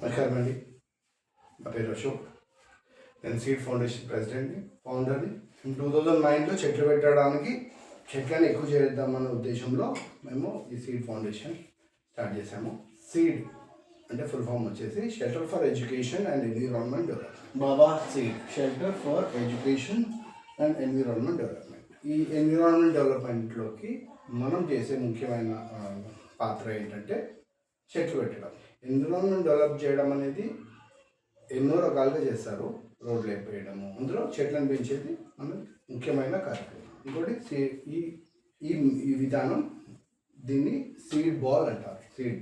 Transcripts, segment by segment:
నమస్కారం అండి. నా పేరు అశోక్. నేను సీడ్ ఫౌండేషన్ ప్రెసిడెంట్ని, ఫౌండర్ని. 2009లో చెట్లు పెట్టడానికి చెట్లను ఎక్కువ చేద్దామన్న ఉద్దేశంలో మేము ఈ సీడ్ ఫౌండేషన్ స్టార్ట్ చేసాము. సీడ్ అంటే ఫుల్ ఫామ్ వచ్చేసి shelter for education and environment development. Baba seed, shelter for education and environment development. ఈ ఎన్విరాన్మెంట్ డెవలప్మెంట్లోకి మనం చేసే ముఖ్యమైన పాత్ర ఏంటంటే చెట్లు పెట్టడం. ఎన్విరాన్మెంట్ డెవలప్ చేయడం అనేది ఎన్నో రకాలుగా చేస్తారు. రోడ్లు వేయడము, అందులో చెట్లను పెంచేది మన ముఖ్యమైన కార్యక్రమం. ఇంకోటి ఈ విధానం, దీన్ని సీడ్ బాల్ అంటారు. సీడ్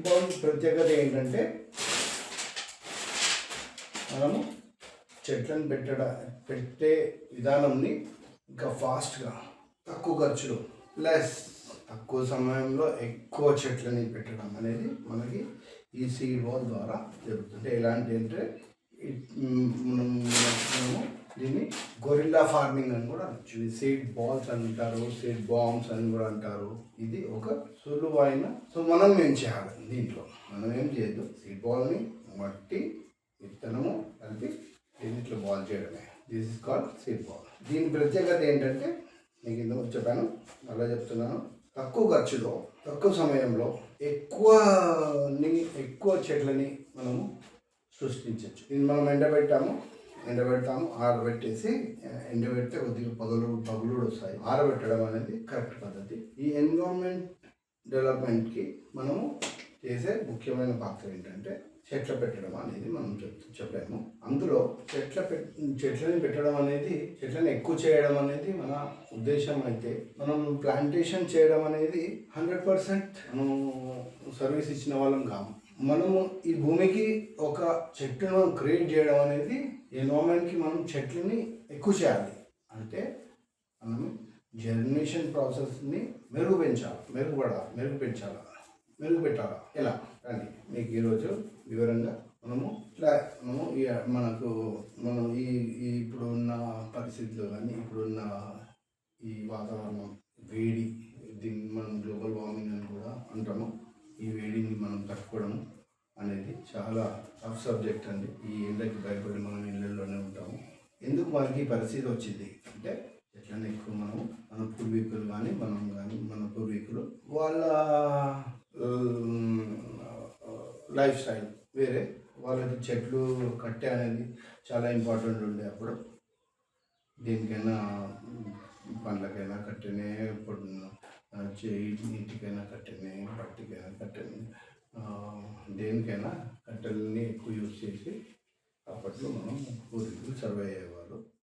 బాల్ ప్రత్యేకత ఏంటంటే మనము చెట్లను పెట్టే విధానంని ఇంకా ఫాస్ట్గా, తక్కువ ఖర్చులో తక్కువ సమయంలో ఎక్కువ చెట్లని పెట్టడం అనేది మనకి ఈ సీడ్ బాల్ ద్వారా జరుగుతుంది. ఎలాంటి అంటే మనము దీన్ని గొరిల్లా ఫార్మింగ్ అని కూడా అనొచ్చు. సీడ్ బాల్స్ అంటారు, సీడ్ బాంబ్స్ అని కూడా అంటారు. ఇది ఒక సులువైన, మనం ఏం చేయాలి దీంట్లో, మనం ఏం చేయొద్దు. సీడ్ బాల్ని మట్టి, విత్తనము కలిపి దీంట్లో బాల్ చేయడమే. This is called seed ball. దీని ప్రత్యేకత ఏంటంటే మీకు ఇంత చెప్పాను, మళ్ళీ చెప్తున్నాను. తక్కువ ఖర్చులో, తక్కువ సమయంలో ఎక్కువ చెట్లని మనము సృష్టించవచ్చు. ఇది మనం ఎండబెడతాము, ఆరబెట్టేసి, ఎండబెడితే కొద్దిగా పగులుడు వస్తాయి. ఆరబెట్టడం అనేది కరెక్ట్ పద్ధతి. ఈ ఎన్విరాన్మెంట్ డెవలప్మెంట్కి మనము చేసే ముఖ్యమైన పాత్ర ఏంటంటే చెట్లు పెట్టడం అనేది మనం చెప్పాము. అందులో చెట్లని పెట్టడం అనేది, చెట్లను ఎక్కువ చేయడం అనేది మన ఉద్దేశం. అయితే మనం ప్లాంటేషన్ చేయడం అనేది 100% మనము సర్వీస్ ఇచ్చిన వాళ్ళం కాము. మనము ఈ భూమికి ఒక చెట్టును క్రియేట్ చేయడం అనేది, ఎన్విరాన్మెంట్కి మనం చెట్లని ఎక్కువ చేయాలి అంటే మనం జర్మినేషన్ ప్రాసెస్ని మెరుగుపెట్టాలి. ఎలా రండి మీకు ఈరోజు వివరంగా మనం ఇప్పుడున్న పరిస్థితుల్లో కానీ, ఇప్పుడున్న ఈ వాతావరణం వేడి, దీన్ని మనం గ్లోబల్ వార్మింగ్ అని కూడా అంటాము. ఈ వేడిని మనం తట్టుకోవడం అనేది చాలా టఫ్ సబ్జెక్ట్ అండి. ఈ ఎండకి భయపడి మనం ఇళ్ళల్లోనే ఉంటాము. ఎందుకు మనకి ఈ పరిస్థితి వచ్చింది అంటే, చెట్లను ఎక్కువ మన పూర్వీకులు కానీ, మన పూర్వీకులు వాళ్ళ లైఫ్ స్టైల్ వేరే. వాళ్ళకి చెట్లు కట్టే అనేది చాలా ఇంపార్టెంట్ ఉండే. అప్పుడు దేనికైనా, పండ్లకైనా కట్టెనే, నీటికైనా కట్టెనే, పట్టికైనా కట్టెనే, దేనికైనా కట్టెలని ఎక్కువ యూజ్ చేసి అప్పట్లో మనం పూర్వీకులు సర్వే అయ్యేవారు.